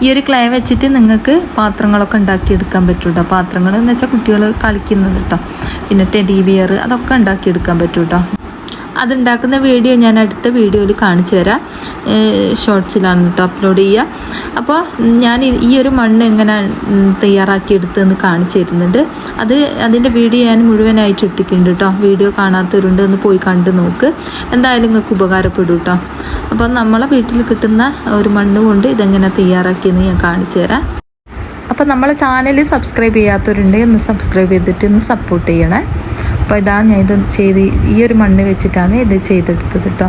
ഈ ഒരു ക്ലേ വെച്ചിട്ട് നിങ്ങൾക്ക് പാത്രങ്ങളൊക്കെ ഉണ്ടാക്കിയെടുക്കാൻ പറ്റും കേട്ടോ. പാത്രങ്ങൾ എന്ന് വെച്ചാൽ കുട്ടികൾ കളിക്കുന്നത് കേട്ടോ. പിന്നെ ടെഡി ബിയർ അതൊക്കെ ഉണ്ടാക്കിയെടുക്കാൻ പറ്റും കേട്ടോ. അതുണ്ടാക്കുന്ന വീഡിയോ ഞാൻ അടുത്ത വീഡിയോയിൽ കാണിച്ചു തരാം. ഷോർട്സിലാണ് കേട്ടോ അപ്ലോഡ് ചെയ്യുക. അപ്പോൾ ഞാൻ ഈ ഒരു മണ്ണ് എങ്ങനെ തയ്യാറാക്കിയെടുത്തെന്ന് കാണിച്ചു തരുന്നുണ്ട്. അതിൻ്റെ വീഡിയോ ഞാൻ മുഴുവനായിട്ട് ഇട്ടിട്ടുണ്ട് കേട്ടോ. വീഡിയോ കാണാത്തവരുണ്ട് ഒന്ന് പോയി കണ്ടു നോക്ക്. എന്തായാലും നിങ്ങൾക്ക് ഉപകാരപ്പെടും കേട്ടോ. അപ്പോൾ നമ്മളെ വീട്ടിൽ കിട്ടുന്ന ഒരു മണ്ണ് കൊണ്ട് ഇതെങ്ങനെ തയ്യാറാക്കിയെന്ന് ഞാൻ കാണിച്ചു തരാം. അപ്പോൾ നമ്മളെ ചാനൽ സബ്സ്ക്രൈബ് ചെയ്യാത്തവരുണ്ടെങ്കിൽ ഒന്ന് സബ്സ്ക്രൈബ് ചെയ്തിട്ട് ഒന്ന് സപ്പോർട്ട് ചെയ്യണേ. അപ്പോൾ ഇതാ ഞാൻ ഇത് ഈ ഒരു മണ്ണ് വെച്ചിട്ടാണ് ഇത് ചെയ്തെടുത്തത് കേട്ടോ.